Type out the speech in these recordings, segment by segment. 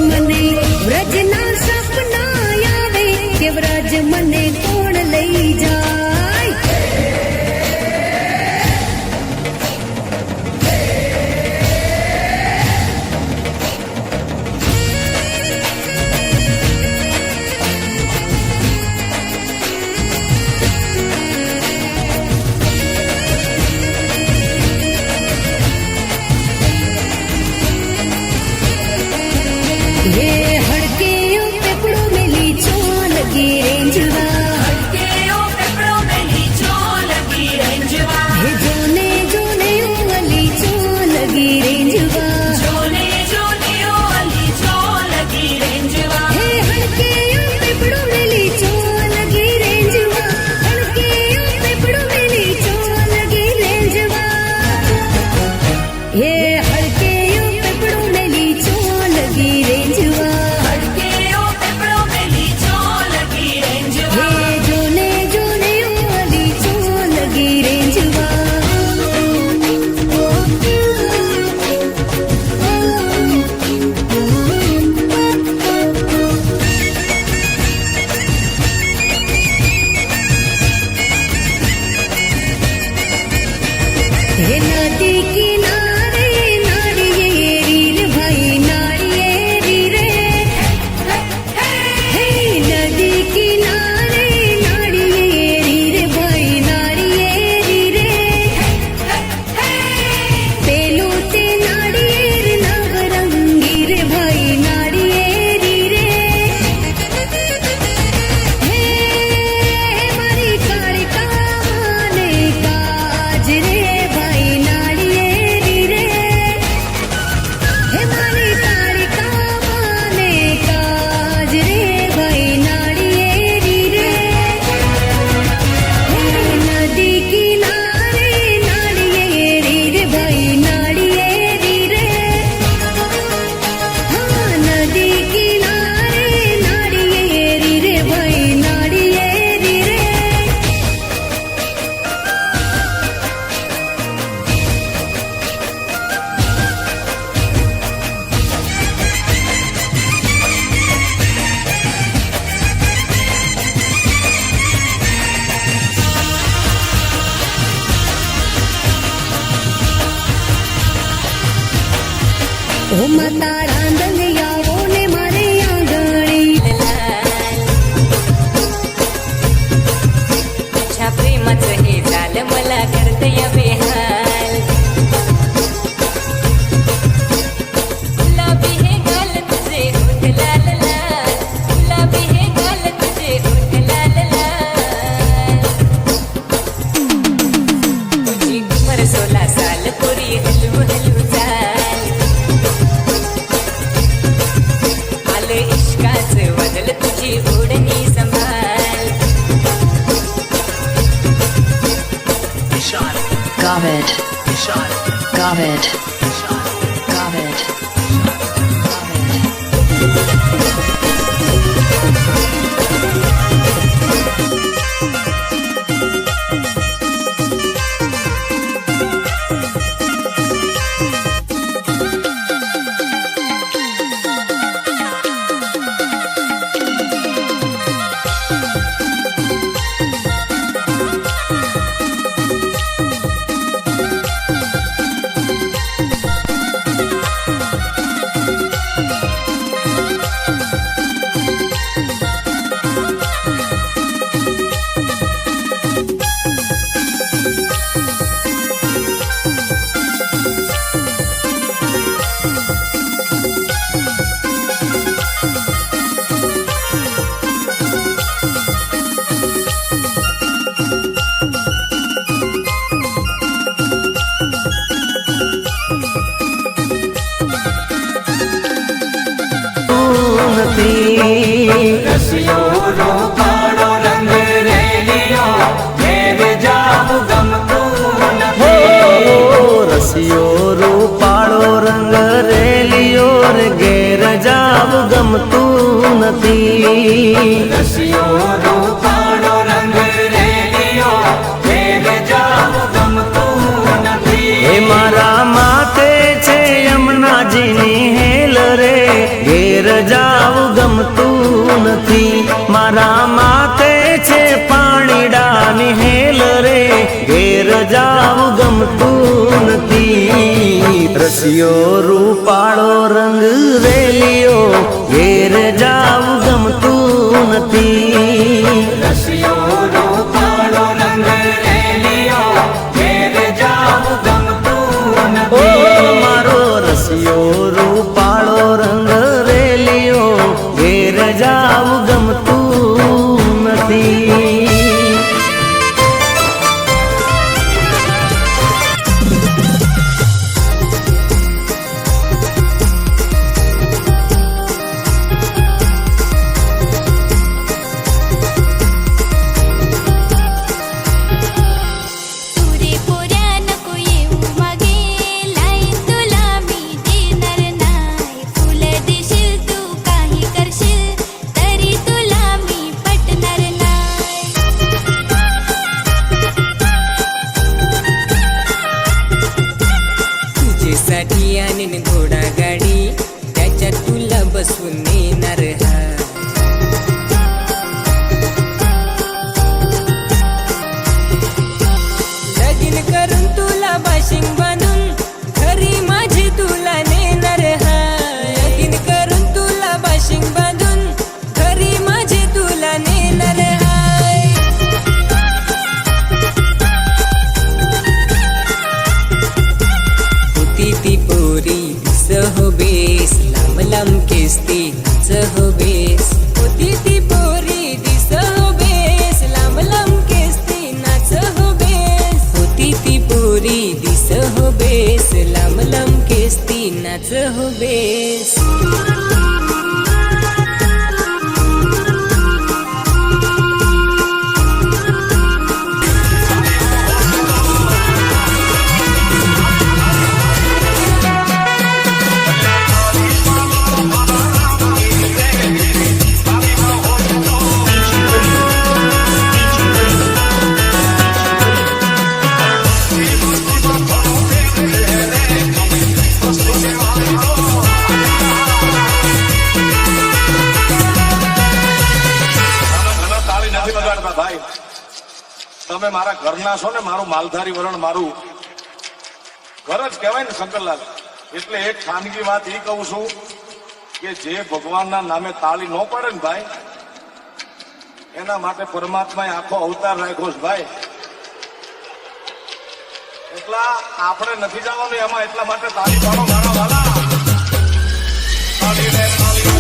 મને વ્રજના સપના આવે કે વ્રજ મને કોણ લઈ જાય. ये हड़के पेपड़ों में लीचो लगी रेंजवा, पेपड़ों में लीचो लगी रेंजवा, हे जोने जोने लीचो लगी रेंजवा, जोने जोने लीचो लगी रेंजवा, हे हड़के पेपड़ों में लीचो लगी रेंजवा, हड़के पेपड़ों में लीचो लगी रेंजवा, ये हड़के पेपड़ों में लीचो लगी रेंजवा, पेपड़ों में लीचो लगी रेंजवा, हे जोने जोने लीचो लगी रेंजवा. हे नदी किनारे नारियेरी रे भाई नारियेरी रे, हे नदी किनारे नारियेरी रे भाई नारियेरी रे, पेलो ते नारियेर नवरंगी रे भाई नारियेरी रे, हे मारी कालिका माने काज रे भाई नारियेरी रे, हे मारी कालिका माने काज रे भाई नारियेरी रे, हे नदी किनारे नारियेरी रे भाई नारियेरी रे, हाँ नदी किनारे नारियेरी रे भाई नारियेरी रे. ओ माता रांदलियाओ ने मारे आंगणी, तुझ्या प्रेमाचं हे झालं मला करतय बेहाल, गुलाबी हे गाल तुझे होठ लाल लाल, गुलाबी हे गाल तुझे होठ लाल लाल, तुझी उमर 16 साल पोरी हलू हलू चाल, आलं इश्काचं वादळ तुझी ओढणी संभाल. Gavid. Gavid. Gavid. रसियो रो काड़ो रंग रेलियो घेर जाऊ गमतू નથી रसियो रो पाड़ो रंग रेलियो रे घेर जाऊ गमतू નથી रसियो रो काड़ो रंग रेलियो घेर जाऊ गमतू નથી हे मारा माथे छे यमुनाजीनी हेल रे घेर જાવું ગમતું નથી. મારા માથે છે પાણીડાની હેલ રે, ઘેર જાવું ગમતું નથી. રસિયો રૂપાળો રંગ રેલિયો, ઘેર જાવું ગમતું નથી. રસિયો રૂપાળો રંગ રેલિયો, ઘેર જાવું ગમતું ઓ નથી. મારો રસિયો રૂપાળો રંગ રેલિયો, ઘેર જાવું ગમતું નથી. तुरे पोऱ्या नको येऊ मागे, लाईन तुला मी देणार नाही. फुल देशील तू काही करशील, तरी तुला मी पटणार नाही. तुझ्यासाठी आणीन घोडा गाडी, त्याच्यात तुला बसवून नेणार हा. लगीन करून तुला बाशिंग बांधून, खरी माझी तुला नेणार हा. लगीन करून तुला बाशिंग बांधून, खरी माझी तुला नेणार हाय. होती ती पोरी हो बेस, लांब लांब केस ती हो बेस. होती ती पोरी हो बेस, लांब लांब केस ती हो बेस. होती ती पोरी हो बेस, लांब लांब केस ती हो बेस. ઘણા તાળી નથી બગાડતા ભાઈ. તમે મારા ઘરના છો ને, મારું માલધારી વરણ મારું ઘર જ કહેવાય ને શંકરલાલ. એટલે એક ખાનગી વાત એ કહું છું કે જે ભગવાનના નામે તાળી ન પડે ને ભાઈ, એના માટે પરમાત્માએ આખો અવતાર રાખ્યો છે ભાઈ. એટલા આપણે નથી જવાનું એમાં, એટલા માટે તાળી પાડો મારા વાલા. તાળી રે, તાળી રે.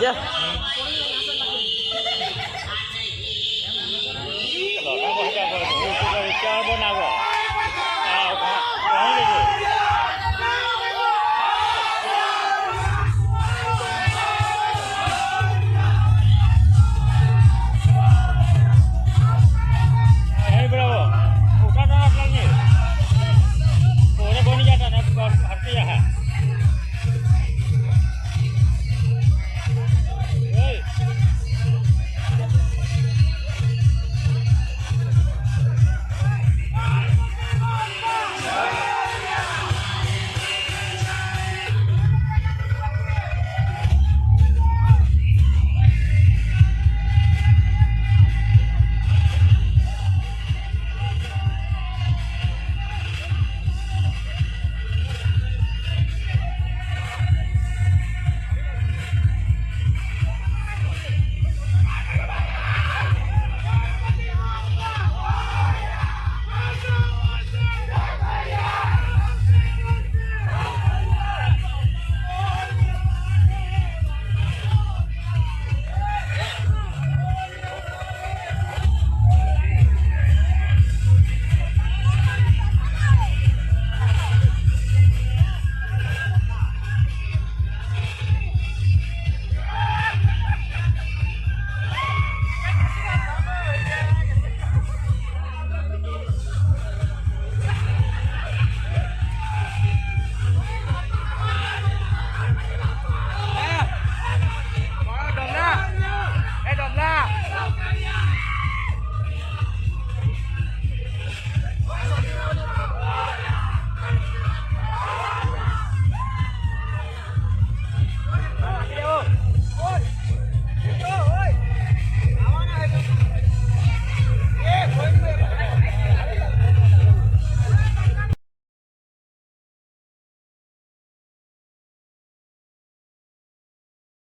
જા Bravo. Udah,